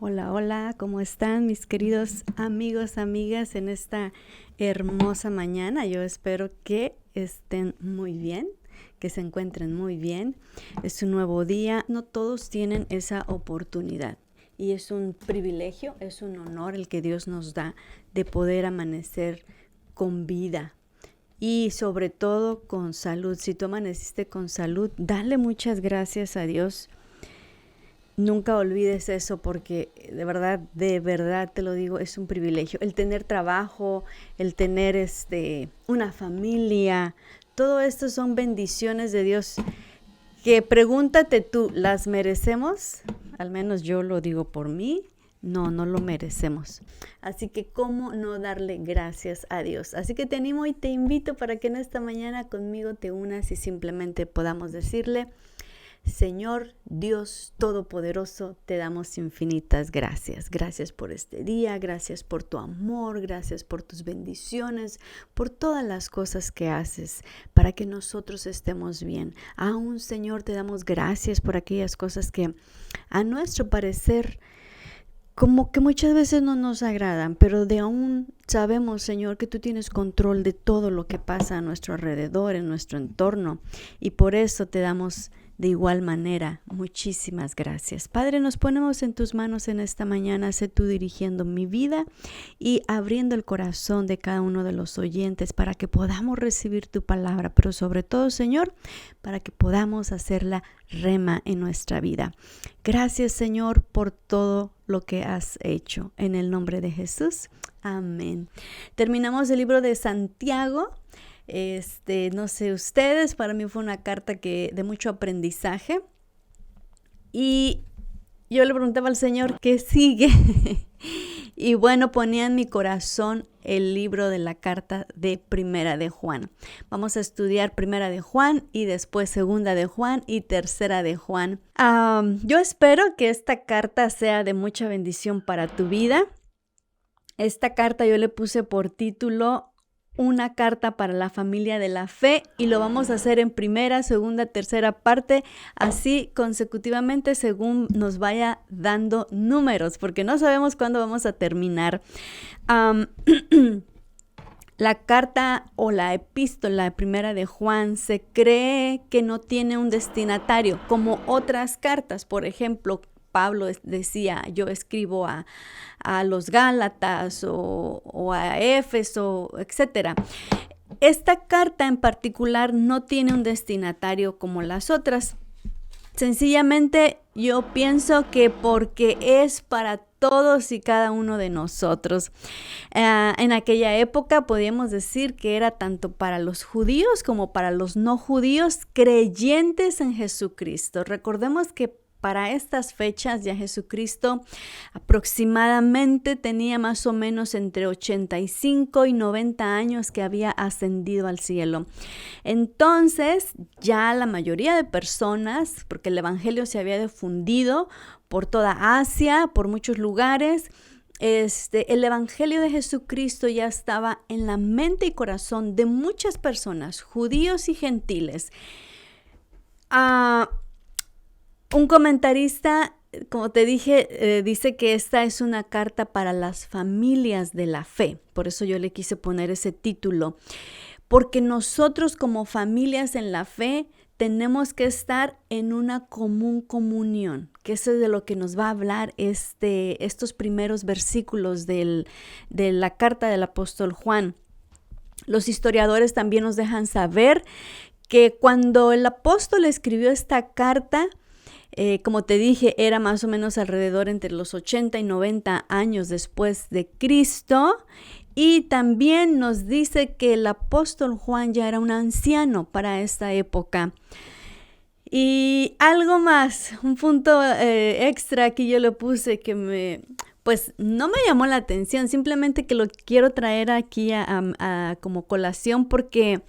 Hola, hola, ¿cómo están mis queridos amigos, amigas en esta hermosa mañana? Yo espero que estén muy bien, que se encuentren muy bien. Es un nuevo día, no todos tienen esa oportunidad y es un privilegio, es un honor el que Dios nos da de poder amanecer con vida. Y sobre todo con salud. Si tú amaneciste con salud, dale muchas gracias a Dios. Nunca olvides eso porque de verdad te lo digo, es un privilegio. El tener trabajo, el tener una familia, todo esto son bendiciones de Dios que pregúntate tú, ¿las merecemos? Al menos yo lo digo por mí. No, no lo merecemos. Así que, ¿cómo no darle gracias a Dios? Así que te animo y te invito para que en esta mañana conmigo te unas y simplemente podamos decirle: Señor Dios Todopoderoso, te damos infinitas gracias. Gracias por este día, gracias por tu amor, gracias por tus bendiciones, por todas las cosas que haces para que nosotros estemos bien. Aún, Señor, te damos gracias por aquellas cosas que a nuestro parecer como que muchas veces no nos agradan, pero de aún sabemos, Señor, que tú tienes control de todo lo que pasa a nuestro alrededor, en nuestro entorno, y por eso te damos de igual manera muchísimas gracias. Padre, nos ponemos en tus manos en esta mañana, sé tú dirigiendo mi vida y abriendo el corazón de cada uno de los oyentes para que podamos recibir tu palabra, pero sobre todo, Señor, para que podamos hacerla rema en nuestra vida. Gracias, Señor, por todo lo que has hecho. En el nombre de Jesús. Amén. Terminamos el libro de Santiago. No sé ustedes, para mí fue una carta de mucho aprendizaje. Y yo le preguntaba al Señor, ¿qué sigue? Y bueno, ponía en mi corazón el libro de la carta de Primera de Juan. Vamos a estudiar Primera de Juan y después Segunda de Juan y Tercera de Juan. Yo espero que esta carta sea de mucha bendición para tu vida. Esta carta yo le puse por título Una carta para la familia de la fe, y lo vamos a hacer en primera, segunda, tercera parte, así consecutivamente según nos vaya dando números, porque no sabemos cuándo vamos a terminar. La carta o la epístola primera de Juan se cree que no tiene un destinatario, como otras cartas. Por ejemplo, Pablo decía, yo escribo a los Gálatas o a Éfeso, etc. Esta carta en particular no tiene un destinatario como las otras. Sencillamente yo pienso que porque es para todos y cada uno de nosotros. En aquella época podíamos decir que era tanto para los judíos como para los no judíos creyentes en Jesucristo. Recordemos que para estas fechas ya Jesucristo aproximadamente tenía más o menos entre 85 y 90 años que había ascendido al cielo. Entonces ya la mayoría de personas, porque el evangelio se había difundido por toda Asia, por muchos lugares, el evangelio de Jesucristo ya estaba en la mente y corazón de muchas personas, judíos y gentiles. Un comentarista, como te dije, dice que esta es una carta para las familias de la fe. Por eso yo le quise poner ese título. Porque nosotros como familias en la fe tenemos que estar en una común comunión, que eso es de lo que nos va a hablar estos primeros versículos de la carta del apóstol Juan. Los historiadores también nos dejan saber que cuando el apóstol escribió esta carta, como te dije, era más o menos alrededor entre los 80 y 90 años después de Cristo. Y también nos dice que el apóstol Juan ya era un anciano para esta época. Y algo más, un punto extra que yo le puse que pues no me llamó la atención, simplemente que lo quiero traer aquí como colación porque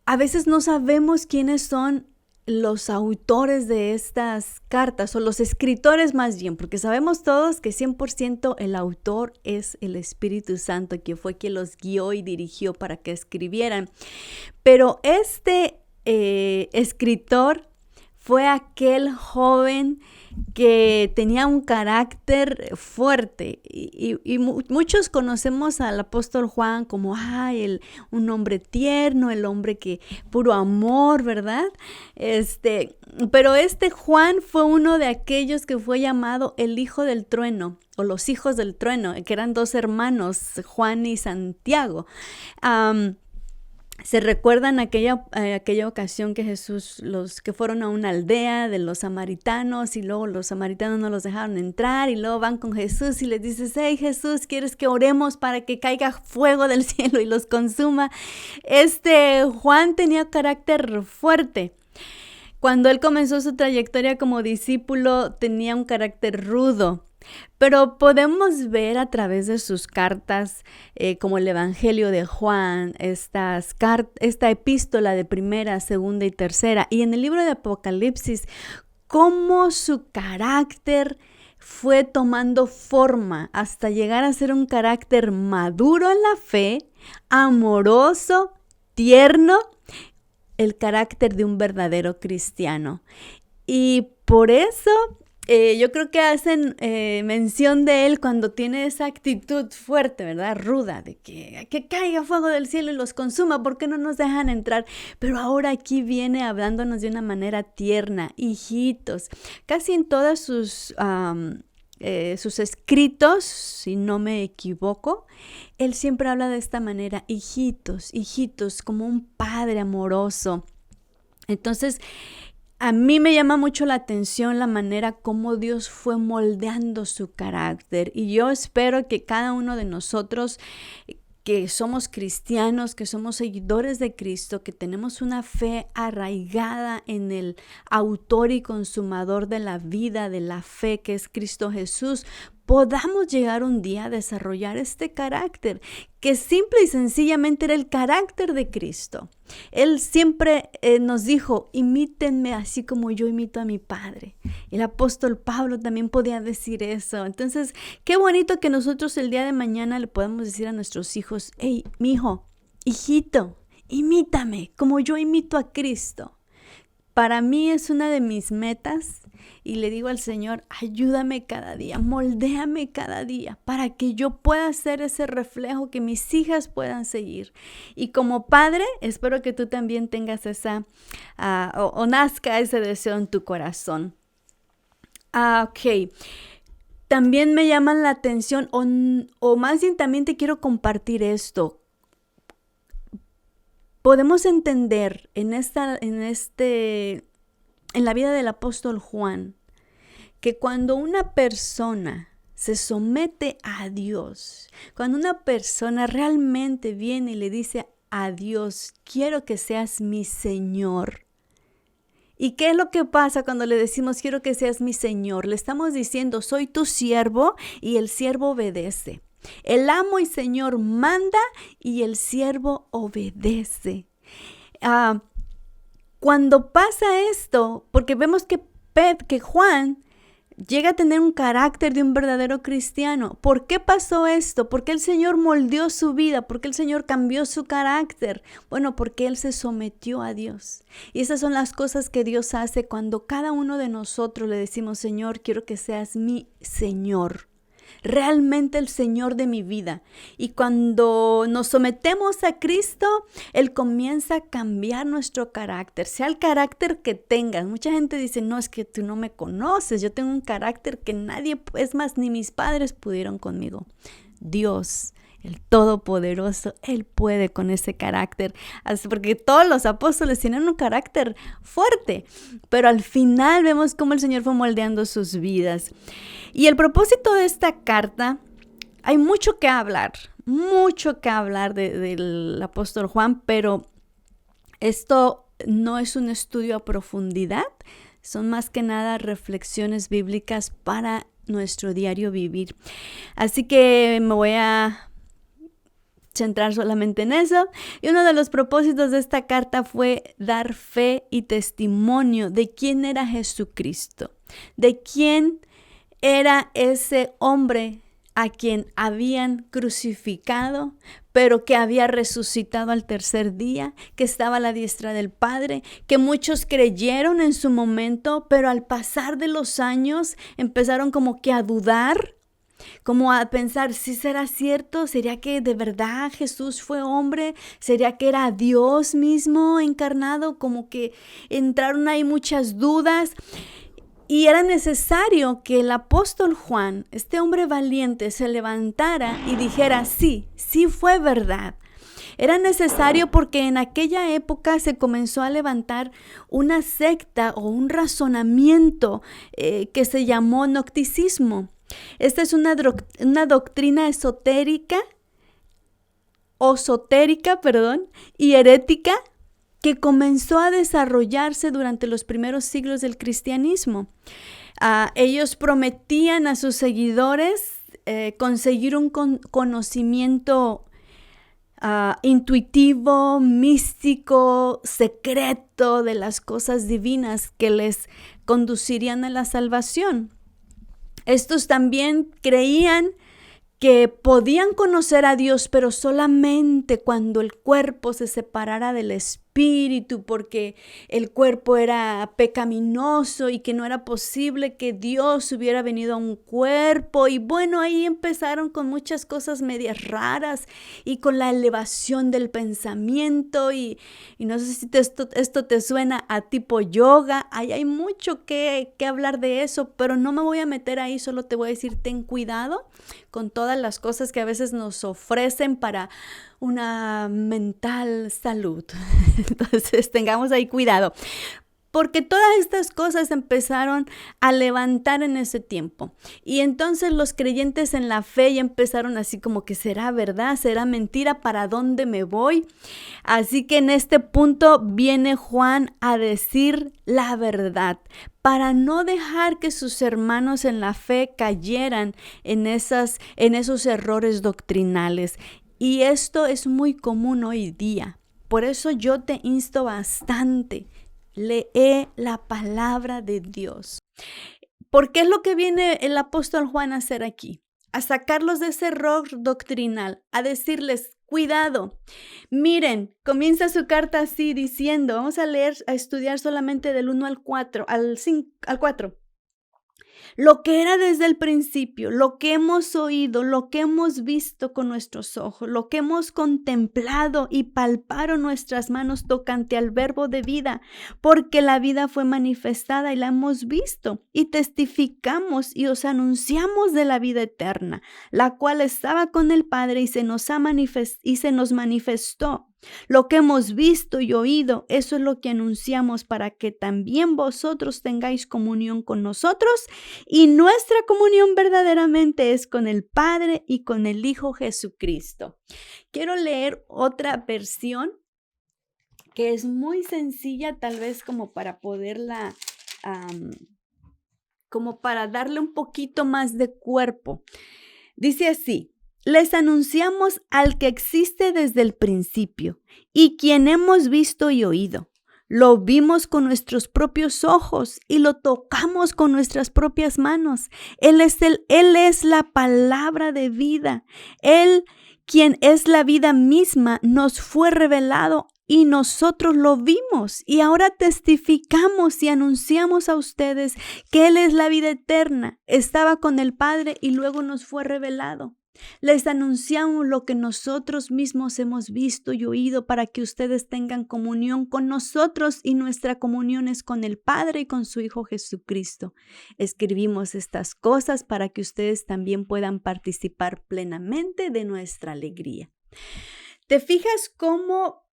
a veces no sabemos quiénes son los autores de estas cartas o los escritores más bien, porque sabemos todos que 100% el autor es el Espíritu Santo, que fue quien los guió y dirigió para que escribieran. Pero este escritor fue aquel joven que tenía un carácter fuerte y muchos conocemos al apóstol Juan como un hombre tierno, el hombre que puro amor, ¿verdad? Pero Juan fue uno de aquellos que fue llamado el hijo del trueno o los hijos del trueno, que eran dos hermanos, Juan y Santiago. ¿Se recuerdan aquella ocasión que los que fueron a una aldea de los samaritanos y luego los samaritanos no los dejaron entrar y luego van con Jesús y les dices, hey Jesús, ¿quieres que oremos para que caiga fuego del cielo y los consuma? Juan tenía carácter fuerte. Cuando él comenzó su trayectoria como discípulo tenía un carácter rudo. Pero podemos ver a través de sus cartas, como el Evangelio de Juan, esta epístola de primera, segunda y tercera, y en el libro de Apocalipsis, cómo su carácter fue tomando forma hasta llegar a ser un carácter maduro en la fe, amoroso, tierno, el carácter de un verdadero cristiano. Y por eso yo creo que hacen mención de él cuando tiene esa actitud fuerte, ¿verdad? Ruda, de que caiga fuego del cielo y los consuma, ¿por qué no nos dejan entrar? Pero ahora aquí viene hablándonos de una manera tierna, hijitos. Casi en todas sus escritos, si no me equivoco, él siempre habla de esta manera, hijitos, como un padre amoroso. Entonces, a mí me llama mucho la atención la manera como Dios fue moldeando su carácter y yo espero que cada uno de nosotros que somos cristianos, que somos seguidores de Cristo, que tenemos una fe arraigada en el autor y consumador de la vida, de la fe que es Cristo Jesús, podamos llegar un día a desarrollar este carácter, que simple y sencillamente era el carácter de Cristo. Él siempre nos dijo, imítenme así como yo imito a mi Padre. El apóstol Pablo también podía decir eso. Entonces, qué bonito que nosotros el día de mañana le podamos decir a nuestros hijos, hey, mijo, hijito, imítame como yo imito a Cristo. Para mí es una de mis metas y le digo al Señor, ayúdame cada día, moldéame cada día para que yo pueda ser ese reflejo que mis hijas puedan seguir. Y como padre, espero que tú también tengas o nazca ese deseo en tu corazón. Ok. También me llaman la atención, o más bien también te quiero compartir esto. Podemos entender en la vida del apóstol Juan que cuando una persona se somete a Dios, cuando una persona realmente viene y le dice a Dios, quiero que seas mi Señor. ¿Y qué es lo que pasa cuando le decimos quiero que seas mi Señor? Le estamos diciendo soy tu siervo y el siervo obedece. El amo y Señor manda y el siervo obedece. Cuando pasa esto, porque vemos que Juan llega a tener un carácter de un verdadero cristiano. ¿Por qué pasó esto? ¿Por qué el Señor moldeó su vida? ¿Por qué el Señor cambió su carácter? Bueno, porque Él se sometió a Dios. Y esas son las cosas que Dios hace cuando cada uno de nosotros le decimos, Señor, quiero que seas mi Señor. Realmente el Señor de mi vida. Y cuando nos sometemos a Cristo, Él comienza a cambiar nuestro carácter, sea el carácter que tengas. Mucha gente dice, no, es que tú no me conoces, yo tengo un carácter que nadie, es más, ni mis padres pudieron conmigo. Dios, el Todopoderoso, Él puede con ese carácter. Así, porque todos los apóstoles tienen un carácter fuerte, pero al final vemos cómo el Señor fue moldeando sus vidas. Y el propósito de esta carta, hay mucho que hablar del apóstol Juan, pero esto no es un estudio a profundidad, son más que nada reflexiones bíblicas para nuestro diario vivir. Así que me voy a centrar solamente en eso. Y uno de los propósitos de esta carta fue dar fe y testimonio de quién era Jesucristo, de quién era ese hombre a quien habían crucificado, pero que había resucitado al tercer día, que estaba a la diestra del Padre, que muchos creyeron en su momento, pero al pasar de los años empezaron como que a dudar, como a pensar, ¿sí será cierto? ¿Sería que de verdad Jesús fue hombre? ¿Sería que era Dios mismo encarnado? Como que entraron ahí muchas dudas. Y era necesario que el apóstol Juan, este hombre valiente, se levantara y dijera, sí fue verdad. Era necesario porque en aquella época se comenzó a levantar una secta o un razonamiento que se llamó gnosticismo. Esta es una doctrina esotérica y herética que comenzó a desarrollarse durante los primeros siglos del cristianismo. Ellos prometían a sus seguidores conseguir un conocimiento intuitivo, místico, secreto de las cosas divinas que les conducirían a la salvación. Estos también creían que podían conocer a Dios, pero solamente cuando el cuerpo se separara del espíritu, porque el cuerpo era pecaminoso y que no era posible que Dios hubiera venido a un cuerpo. Y bueno, ahí empezaron con muchas cosas medias raras y con la elevación del pensamiento y no sé si esto te suena a tipo yoga. Ahí hay mucho que hablar de eso, pero no me voy a meter ahí, solo te voy a decir, ten cuidado con todas las cosas que a veces nos ofrecen para una mental salud. Entonces tengamos ahí cuidado, porque todas estas cosas empezaron a levantar en ese tiempo. Y entonces los creyentes en la fe ya empezaron así como que será verdad, será mentira, ¿para dónde me voy? Así que en este punto viene Juan a decir la verdad, para no dejar que sus hermanos en la fe cayeran en esos errores doctrinales. Y esto es muy común hoy día. Por eso yo te insto bastante. Lee la palabra de Dios. ¿Por qué es lo que viene el apóstol Juan a hacer aquí? A sacarlos de ese error doctrinal, a decirles, cuidado. Miren, comienza su carta así diciendo, vamos a estudiar solamente del 1 al 4, al 4. Lo que era desde el principio, lo que hemos oído, lo que hemos visto con nuestros ojos, lo que hemos contemplado y palparon nuestras manos tocante al verbo de vida, porque la vida fue manifestada y la hemos visto y testificamos y os anunciamos de la vida eterna, la cual estaba con el Padre y se nos manifestó. Lo que hemos visto y oído, eso es lo que anunciamos para que también vosotros tengáis comunión con nosotros, y nuestra comunión verdaderamente es con el Padre y con el Hijo Jesucristo. Quiero leer otra versión que es muy sencilla, tal vez como para poderla, como para darle un poquito más de cuerpo. Dice así. Les anunciamos al que existe desde el principio y quien hemos visto y oído. Lo vimos con nuestros propios ojos y lo tocamos con nuestras propias manos. Él es la palabra de vida. Él, quien es la vida misma, nos fue revelado y nosotros lo vimos. Y ahora testificamos y anunciamos a ustedes que Él es la vida eterna. Estaba con el Padre y luego nos fue revelado. Les anunciamos lo que nosotros mismos hemos visto y oído para que ustedes tengan comunión con nosotros, y nuestra comunión es con el Padre y con su Hijo Jesucristo. Escribimos estas cosas para que ustedes también puedan participar plenamente de nuestra alegría. ¿Te fijas cómo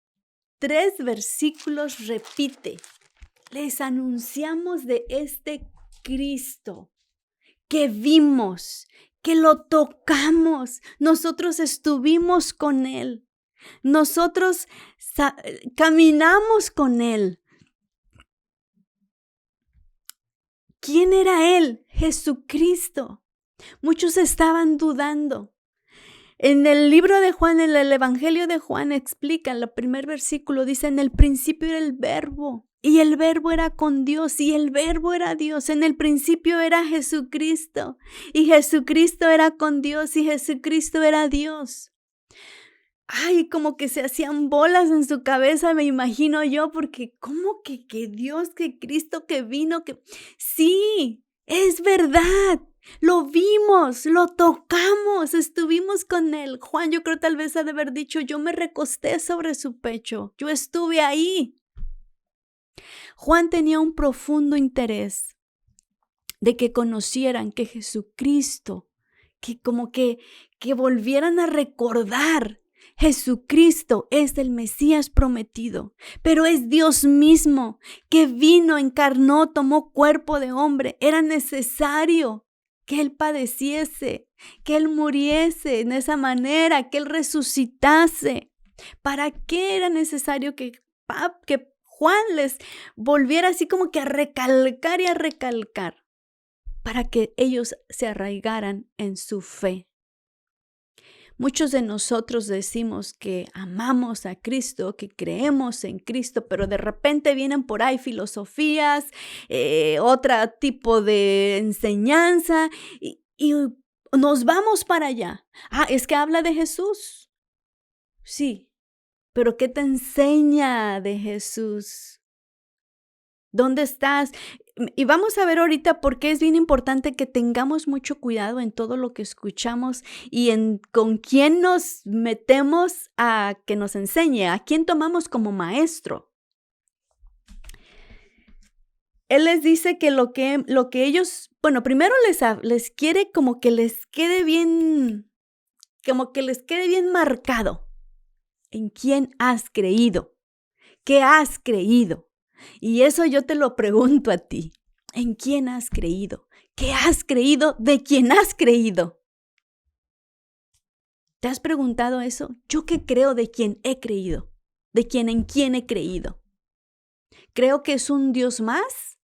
3 versículos repite? Les anunciamos de este Cristo que vimos, que lo tocamos, nosotros estuvimos con Él, nosotros caminamos con Él. ¿Quién era Él? Jesucristo. Muchos estaban dudando. En el libro de Juan, en el Evangelio de Juan, explica, en el primer versículo, dice, en el principio era el verbo, Y el Verbo era con Dios, y el Verbo era Dios. En el principio era Jesucristo, y Jesucristo era con Dios, y Jesucristo era Dios. Ay, como que se hacían bolas en su cabeza, me imagino yo, porque ¿cómo que Dios, que Cristo, que vino, que... Sí, es verdad. Lo vimos, lo tocamos, estuvimos con él. Juan, yo creo tal vez ha de haber dicho, yo me recosté sobre su pecho, yo estuve ahí. Juan tenía un profundo interés de que conocieran que Jesucristo, que como que volvieran a recordar, Jesucristo es el Mesías prometido, pero es Dios mismo que vino, encarnó, tomó cuerpo de hombre. Era necesario que Él padeciese, que Él muriese en esa manera, que Él resucitase. ¿Para qué era necesario que Juan les volviera así como que a recalcar y a recalcar? Para que ellos se arraigaran en su fe. Muchos de nosotros decimos que amamos a Cristo, que creemos en Cristo, pero de repente vienen por ahí filosofías, otro tipo de enseñanza y nos vamos para allá. Ah, es que habla de Jesús. Sí, pero ¿qué te enseña de Jesús? ¿Dónde estás? Y vamos a ver ahorita por qué es bien importante que tengamos mucho cuidado en todo lo que escuchamos y con quién nos metemos a que nos enseñe, a quién tomamos como maestro. Él les dice que lo que ellos, bueno, primero les quiere como que les quede bien marcado. ¿En quién has creído? ¿Qué has creído? Y eso yo te lo pregunto a ti. ¿En quién has creído? ¿Qué has creído? ¿De quién has creído? ¿Te has preguntado eso? ¿Yo qué creo de quién he creído? ¿En quién he creído? ¿Creo que es un Dios más?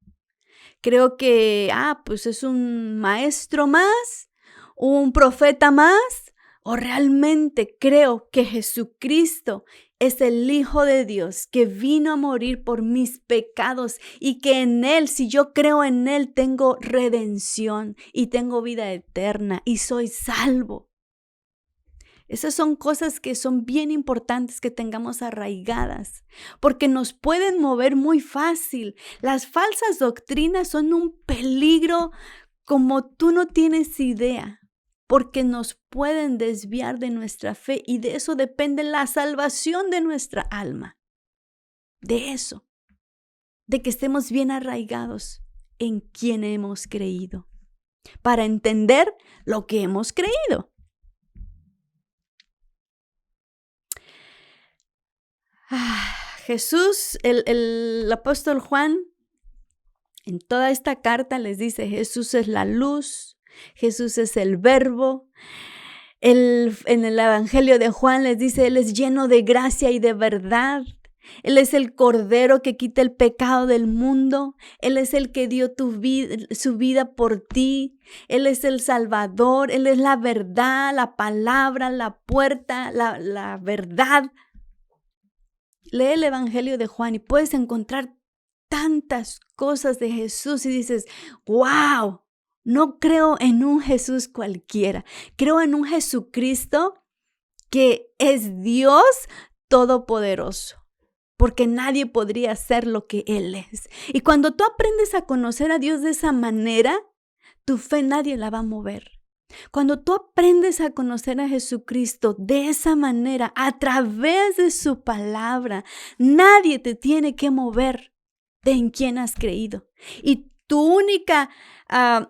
¿Creo que, pues es un maestro más? ¿Un profeta más? ¿O realmente creo que Jesucristo es el Hijo de Dios que vino a morir por mis pecados y que en Él, si yo creo en Él, tengo redención y tengo vida eterna y soy salvo? Esas son cosas que son bien importantes que tengamos arraigadas, porque nos pueden mover muy fácil. Las falsas doctrinas son un peligro como tú no tienes idea, porque nos pueden desviar de nuestra fe y de eso depende la salvación de nuestra alma. De eso, de que estemos bien arraigados en quien hemos creído, para entender lo que hemos creído. Jesús, el apóstol Juan, en toda esta carta les dice, Jesús es la luz, Jesús es el verbo. En el evangelio de Juan les dice, Él es lleno de gracia y de verdad. Él es el Cordero que quita el pecado del mundo. Él es el que dio su vida por ti. Él es el Salvador. Él es la verdad, la palabra, la puerta, la verdad. Lee el Evangelio de Juan y puedes encontrar tantas cosas de Jesús y dices, wow, no creo en un Jesús cualquiera. Creo en un Jesucristo que es Dios todopoderoso, porque nadie podría ser lo que Él es. Y cuando tú aprendes a conocer a Dios de esa manera, tu fe nadie la va a mover. Cuando tú aprendes a conocer a Jesucristo de esa manera, a través de su palabra, nadie te tiene que mover de en quién has creído. Y tu única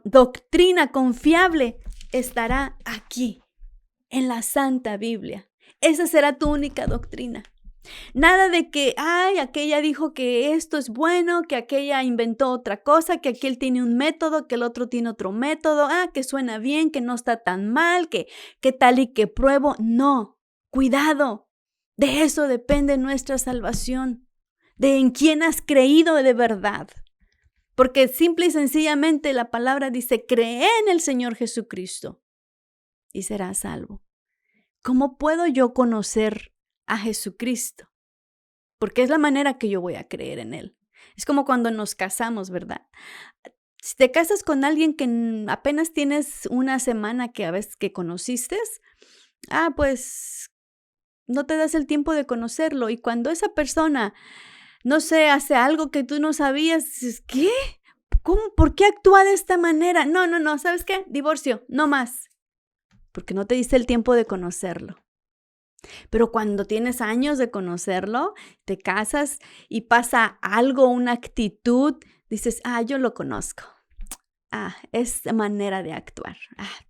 doctrina confiable estará aquí, en la Santa Biblia. Esa será tu única doctrina. Nada de que, aquella dijo que esto es bueno, que aquella inventó otra cosa, que aquel tiene un método, que el otro tiene otro método, que suena bien, que no está tan mal, que tal y que pruebo. No, cuidado. De eso depende nuestra salvación, de en quién has creído de verdad. Porque simple y sencillamente la palabra dice, cree en el Señor Jesucristo y serás salvo. ¿Cómo puedo yo conocer a Jesucristo? Porque es la manera que yo voy a creer en Él. Es como cuando nos casamos, ¿verdad? Si te casas con alguien que apenas tienes una semana que a veces que conociste, pues no te das el tiempo de conocerlo. Y cuando esa persona, no sé, hace algo que tú no sabías, dices, ¿qué? ¿Cómo? ¿Por qué actúa de esta manera? No, ¿sabes qué? Divorcio, no más. Porque no te diste el tiempo de conocerlo. Pero cuando tienes años de conocerlo, te casas y pasa algo, una actitud, dices, yo lo conozco. Es manera de actuar.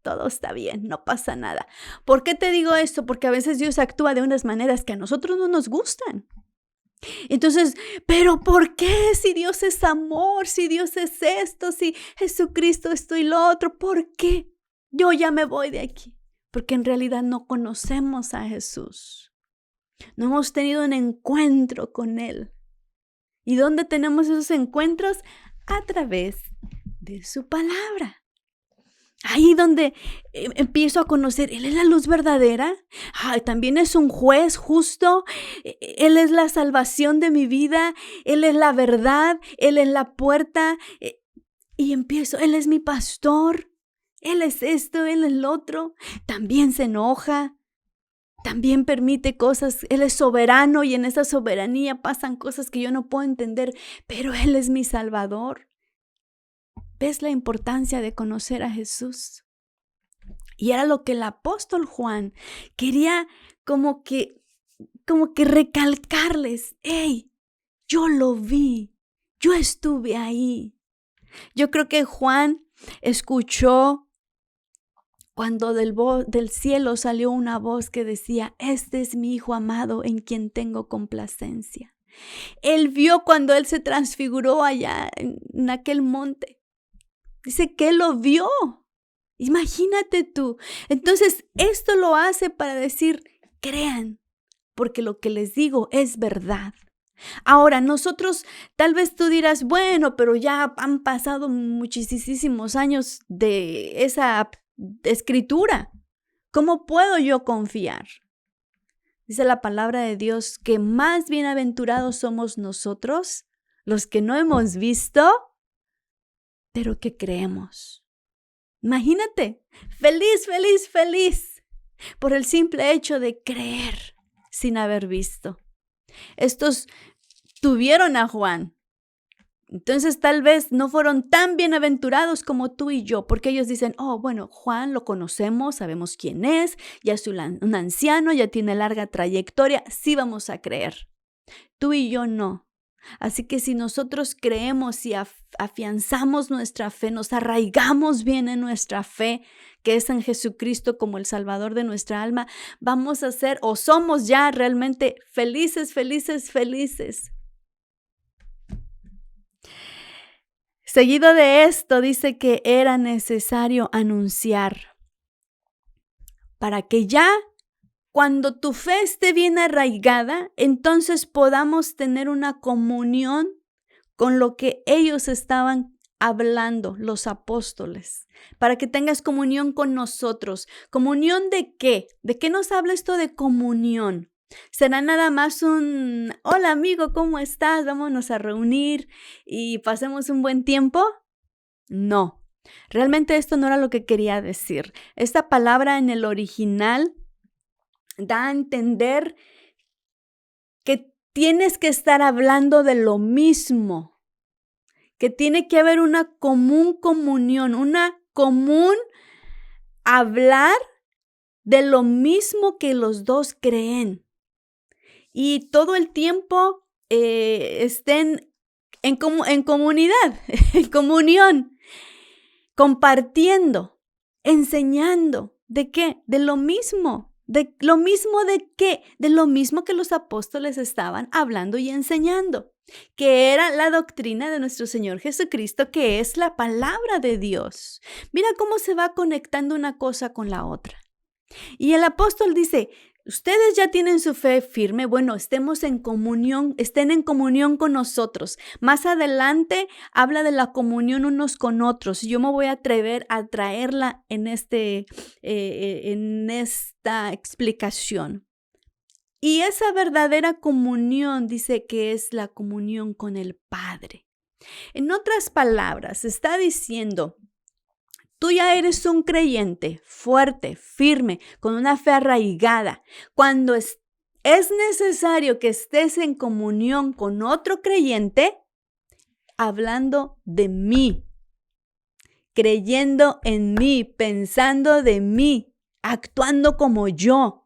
Todo está bien, no pasa nada. ¿Por qué te digo esto? Porque a veces Dios actúa de unas maneras que a nosotros no nos gustan. Entonces, ¿pero por qué? Si Dios es amor, si Dios es esto, si Jesucristo esto y lo otro, ¿por qué? Yo ya me voy de aquí. Porque en realidad no conocemos a Jesús. No hemos tenido un encuentro con Él. ¿Y dónde tenemos esos encuentros? A través de su palabra. Ahí donde empiezo a conocer, Él es la luz verdadera, también es un juez justo, Él es la salvación de mi vida, Él es la verdad, Él es la puerta, y empiezo, Él es mi pastor, Él es esto, Él es lo otro, también se enoja, también permite cosas, Él es soberano y en esa soberanía pasan cosas que yo no puedo entender, pero Él es mi Salvador. ¿Ves la importancia de conocer a Jesús? Y era lo que el apóstol Juan quería como que recalcarles. ¡Hey! Yo lo vi, yo estuve ahí. Yo creo que Juan escuchó cuando del cielo salió una voz que decía, este es mi Hijo amado en quien tengo complacencia. Él vio cuando Él se transfiguró allá en aquel monte. Dice que Él lo vio. Imagínate tú. Entonces, esto lo hace para decir, crean, porque lo que les digo es verdad. Ahora, nosotros, tal vez tú dirás, bueno, pero ya han pasado muchísimos años de esa escritura. ¿Cómo puedo yo confiar? Dice la palabra de Dios que más bienaventurados somos nosotros, los que no hemos visto, pero que creemos. Imagínate, feliz, por el simple hecho de creer sin haber visto. Estos tuvieron a Juan. Entonces tal vez no fueron tan bienaventurados como tú y yo, porque ellos dicen, bueno, Juan lo conocemos, sabemos quién es, ya es un anciano, ya tiene larga trayectoria, sí vamos a creer. Tú y yo no. Así que si nosotros creemos y afianzamos nuestra fe, nos arraigamos bien en nuestra fe, que es en Jesucristo como el Salvador de nuestra alma, vamos a ser o somos ya realmente felices. Seguido de esto dice que era necesario anunciar para que ya cuando tu fe esté bien arraigada, entonces podamos tener una comunión con lo que ellos estaban hablando, los apóstoles, para que tengas comunión con nosotros. ¿Comunión de qué? ¿De qué nos habla esto de comunión? ¿Será nada más un, hola amigo, ¿cómo estás? Vámonos a reunir y pasemos un buen tiempo? No, realmente esto no era lo que quería decir. Esta palabra en el original da a entender que tienes que estar hablando de lo mismo, que tiene que haber una común comunión, una común hablar de lo mismo que los dos creen. Y todo el tiempo estén en comunidad, en comunión, compartiendo, enseñando. ¿De qué? De lo mismo. ¿De lo mismo de qué? De lo mismo que los apóstoles estaban hablando y enseñando, que era la doctrina de nuestro Señor Jesucristo, que es la palabra de Dios. Mira cómo se va conectando una cosa con la otra. Y el apóstol dice, ustedes ya tienen su fe firme, bueno, estén en comunión con nosotros. Más adelante habla de la comunión unos con otros. Yo me voy a atrever a traerla en esta explicación. Y esa verdadera comunión dice que es la comunión con el Padre. En otras palabras, está diciendo, tú ya eres un creyente fuerte, firme, con una fe arraigada. Cuando es necesario que estés en comunión con otro creyente, hablando de mí, creyendo en mí, pensando de mí, actuando como yo.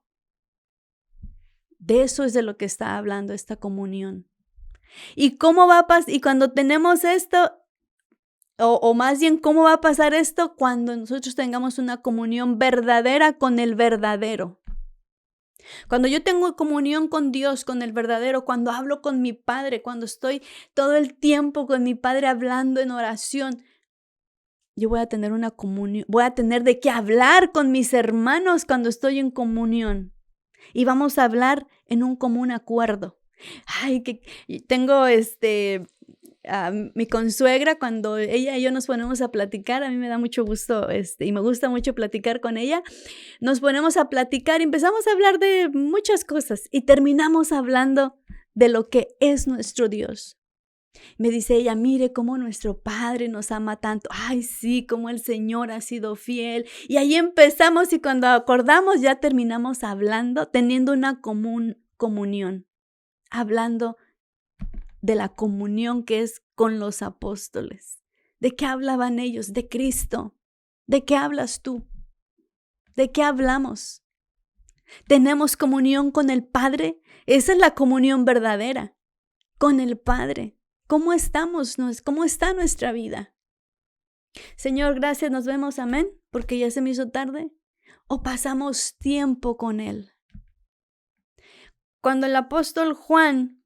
De eso es de lo que está hablando esta comunión. ¿Y cómo va a pasar? Y cuando tenemos esto, o más bien, ¿cómo va a pasar esto? Cuando nosotros tengamos una comunión verdadera con el verdadero. Cuando yo tengo comunión con Dios, con el verdadero, cuando hablo con mi Padre, cuando estoy todo el tiempo con mi Padre hablando en oración, yo voy a tener una comunión, voy a tener de qué hablar con mis hermanos cuando estoy en comunión. Y vamos a hablar en un común acuerdo. Ay, que tengo mi consuegra, cuando ella y yo nos ponemos a platicar, a mí me da mucho gusto y me gusta mucho platicar con ella. Nos ponemos a platicar y empezamos a hablar de muchas cosas y terminamos hablando de lo que es nuestro Dios. Me dice ella, mire cómo nuestro Padre nos ama tanto. Ay, sí, cómo el Señor ha sido fiel. Y ahí empezamos y cuando acordamos ya terminamos hablando, teniendo una comunión, hablando de la comunión que es con los apóstoles. ¿De qué hablaban ellos? De Cristo. ¿De qué hablas tú? ¿De qué hablamos? ¿Tenemos comunión con el Padre? Esa es la comunión verdadera, con el Padre. ¿Cómo estamos? ¿Cómo está nuestra vida? Señor, gracias, nos vemos, amén, porque ya se me hizo tarde. ¿O pasamos tiempo con Él? Cuando el apóstol Juan,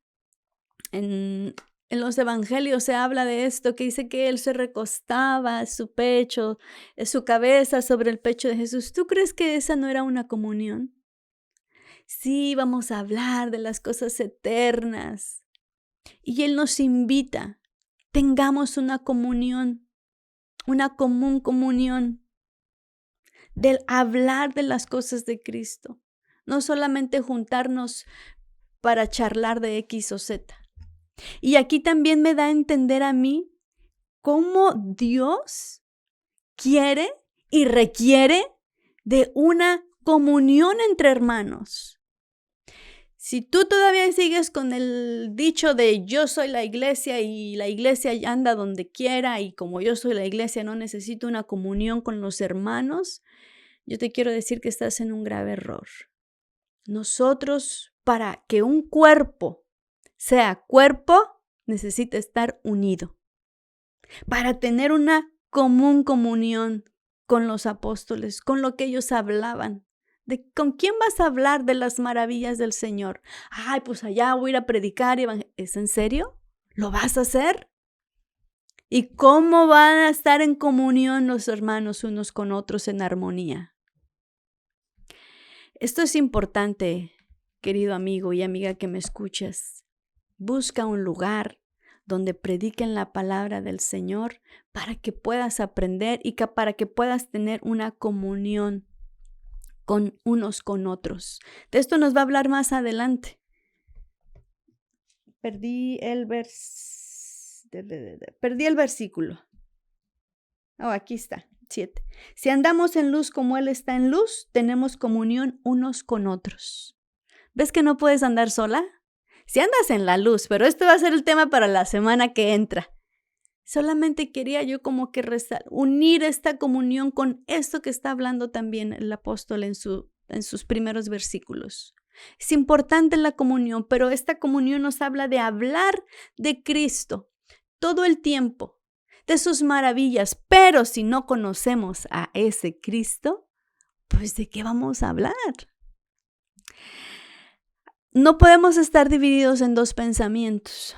en los evangelios se habla de esto, que dice que Él se recostaba su pecho, su cabeza sobre el pecho de Jesús. ¿Tú crees que esa no era una comunión? Sí, vamos a hablar de las cosas eternas. Y Él nos invita, tengamos una comunión, una común comunión, del hablar de las cosas de Cristo. No solamente juntarnos para charlar de X o Z. Y aquí también me da a entender a mí cómo Dios quiere y requiere de una comunión entre hermanos. Si tú todavía sigues con el dicho de yo soy la iglesia y la iglesia anda donde quiera y como yo soy la iglesia no necesito una comunión con los hermanos, yo te quiero decir que estás en un grave error. Nosotros, para que un cuerpo sea cuerpo, necesita estar unido. Para tener una común comunión con los apóstoles, con lo que ellos hablaban. ¿Con quién vas a hablar de las maravillas del Señor? Ay, pues allá voy a ir a predicar. ¿Es en serio? ¿Lo vas a hacer? ¿Y cómo van a estar en comunión los hermanos unos con otros en armonía? Esto es importante, querido amigo y amiga que me escuchas. Busca un lugar donde prediquen la palabra del Señor para que puedas aprender y para que puedas tener una comunión con unos con otros. De esto nos va a hablar más adelante. Perdí el versículo. Oh, aquí está, 7. Si andamos en luz como Él está en luz, tenemos comunión unos con otros. ¿Ves que no puedes andar sola? Si andas en la luz, pero este va a ser el tema para la semana que entra. Solamente quería yo como que unir esta comunión con esto que está hablando también el apóstol en sus primeros versículos. Es importante la comunión, pero esta comunión nos habla de hablar de Cristo todo el tiempo, de sus maravillas. Pero si no conocemos a ese Cristo, pues ¿de qué vamos a hablar? No podemos estar divididos en dos pensamientos.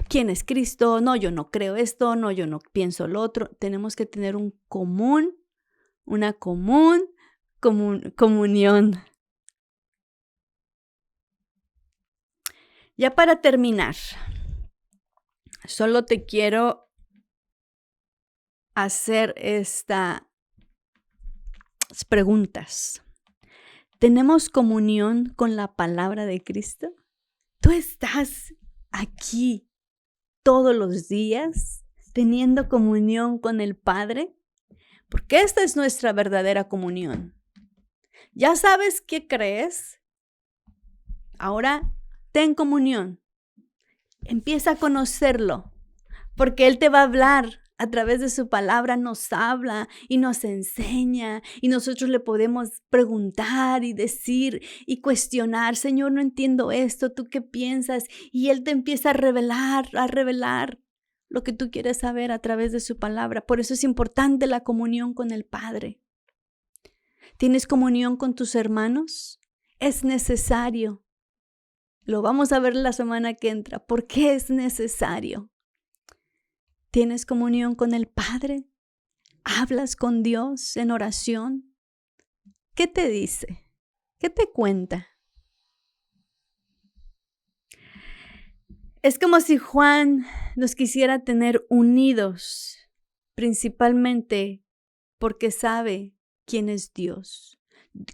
¿Quién es Cristo? No, yo no creo esto, no, yo no pienso lo otro. Tenemos que tener una comunión. Ya para terminar, solo te quiero hacer estas preguntas. ¿Tenemos comunión con la palabra de Cristo? ¿Tú estás aquí todos los días teniendo comunión con el Padre? Porque esta es nuestra verdadera comunión. ¿Ya sabes qué crees? Ahora ten comunión. Empieza a conocerlo, porque Él te va a hablar. A través de su palabra nos habla y nos enseña, y nosotros le podemos preguntar y decir y cuestionar: Señor, no entiendo esto, ¿tú qué piensas? Y Él te empieza a revelar lo que tú quieres saber a través de su palabra. Por eso es importante la comunión con el Padre. ¿Tienes comunión con tus hermanos? Es necesario. Lo vamos a ver la semana que entra. ¿Por qué es necesario? ¿Tienes comunión con el Padre? ¿Hablas con Dios en oración? ¿Qué te dice? ¿Qué te cuenta? Es como si Juan nos quisiera tener unidos, principalmente porque sabe quién es Dios.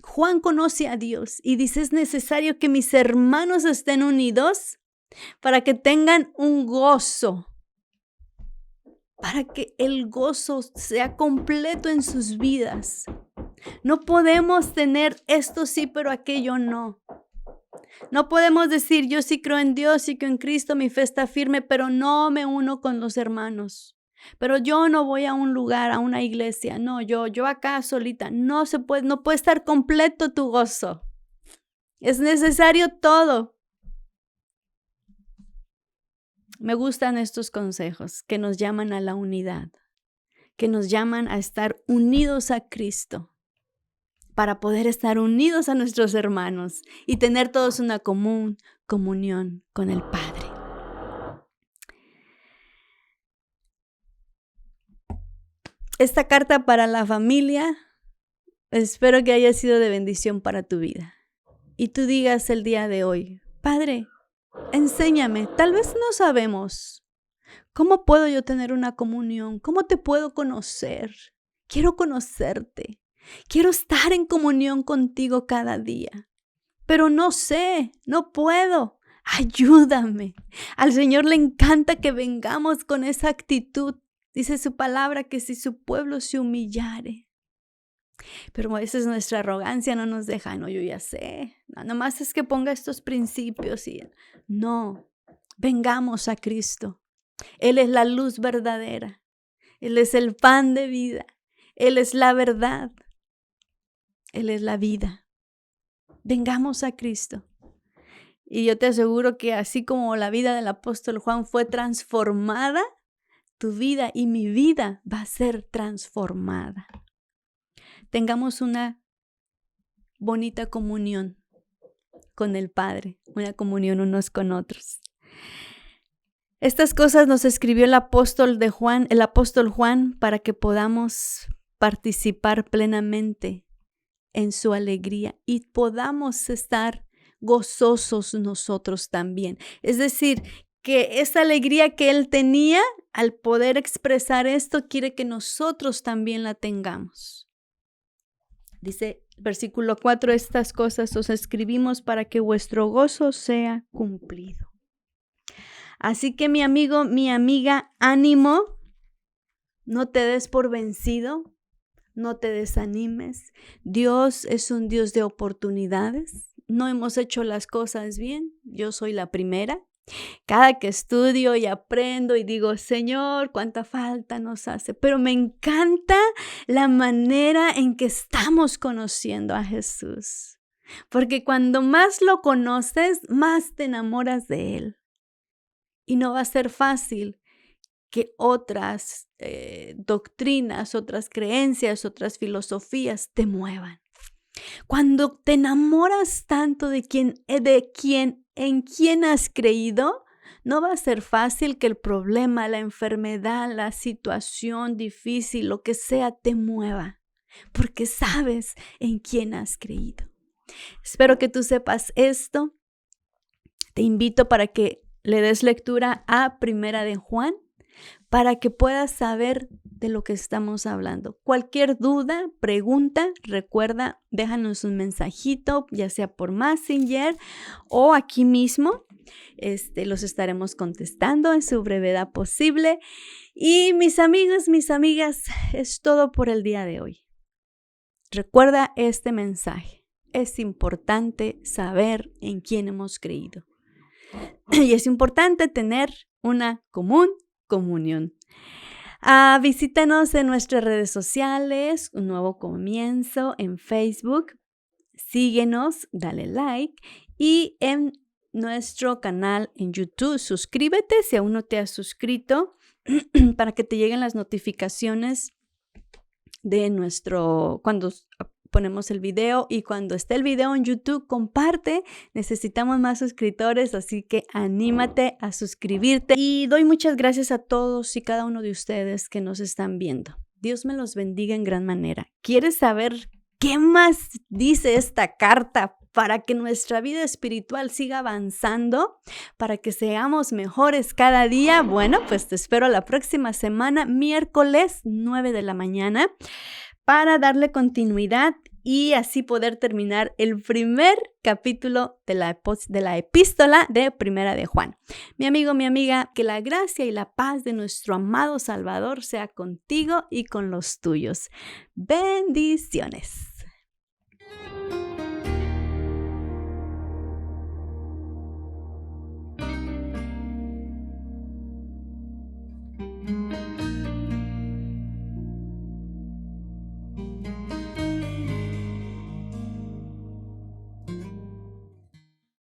Juan conoce a Dios y dice: es necesario que mis hermanos estén unidos para que tengan un gozo, para que el gozo sea completo en sus vidas. No podemos tener esto sí, pero aquello no. No podemos decir: yo sí creo en Dios, sí creo en Cristo, mi fe está firme, pero no me uno con los hermanos. Pero yo no voy a un lugar, a una iglesia. No, yo acá solita. No puede estar completo tu gozo. Es necesario todo. Me gustan estos consejos que nos llaman a la unidad, que nos llaman a estar unidos a Cristo, para poder estar unidos a nuestros hermanos y tener todos una comunión con el Padre. Esta carta para la familia, espero que haya sido de bendición para tu vida. Y tú digas el día de hoy: Padre, enséñame. Tal vez no sabemos. ¿Cómo puedo yo tener una comunión? ¿Cómo te puedo conocer? Quiero conocerte. Quiero estar en comunión contigo cada día. Pero no sé, no puedo. Ayúdame. Al Señor le encanta que vengamos con esa actitud. Dice su palabra que si su pueblo se humillare. Pero a veces nuestra arrogancia no nos deja. No, yo ya sé. Nada más es que ponga estos principios. No, vengamos a Cristo. Él es la luz verdadera. Él es el pan de vida. Él es la verdad. Él es la vida. Vengamos a Cristo. Y yo te aseguro que así como la vida del apóstol Juan fue transformada, tu vida y mi vida va a ser transformada. Tengamos una bonita comunión con el Padre, una comunión unos con otros. Estas cosas nos escribió el apóstol Juan, para que podamos participar plenamente en su alegría y podamos estar gozosos nosotros también. Es decir, que esa alegría que él tenía al poder expresar esto, quiere que nosotros también la tengamos. Dice versículo 4, estas cosas os escribimos para que vuestro gozo sea cumplido. Así que mi amigo, mi amiga, ánimo, no te des por vencido. No te desanimes. Dios es un Dios de oportunidades. No hemos hecho las cosas bien. Yo soy la primera. Cada que estudio y aprendo y digo: Señor, cuánta falta nos hace. Pero me encanta la manera en que estamos conociendo a Jesús. Porque cuando más lo conoces, más te enamoras de Él. Y no va a ser fácil que otras doctrinas, otras creencias, otras filosofías te muevan. Cuando te enamoras tanto en quien has creído, no va a ser fácil que el problema, la enfermedad, la situación difícil, lo que sea, te mueva, porque sabes en quién has creído. Espero que tú sepas esto. Te invito para que le des lectura a Primera de Juan, para que puedas saber de lo que estamos hablando. Cualquier duda, pregunta, recuerda, déjanos un mensajito, ya sea por Messenger o aquí mismo. Los estaremos contestando en su brevedad posible. Y mis amigos, mis amigas, es todo por el día de hoy. Recuerda este mensaje. Es importante saber en quién hemos creído. Y es importante tener una común comunión. Visítanos en nuestras redes sociales, Un Nuevo Comienzo en Facebook. Síguenos, dale like y en nuestro canal en YouTube. Suscríbete si aún no te has suscrito para que te lleguen las notificaciones de cuando ponemos el video, y cuando esté el video en YouTube, comparte. Necesitamos más suscriptores, así que anímate a suscribirte. Y doy muchas gracias a todos y cada uno de ustedes que nos están viendo. Dios me los bendiga en gran manera. ¿Quieres saber qué más dice esta carta para que nuestra vida espiritual siga avanzando, para que seamos mejores cada día? Bueno, pues te espero la próxima semana, miércoles 9 de la mañana, para darle continuidad y así poder terminar el primer capítulo de la epístola de Primera de Juan. Mi amigo, mi amiga, que la gracia y la paz de nuestro amado Salvador sea contigo y con los tuyos. Bendiciones.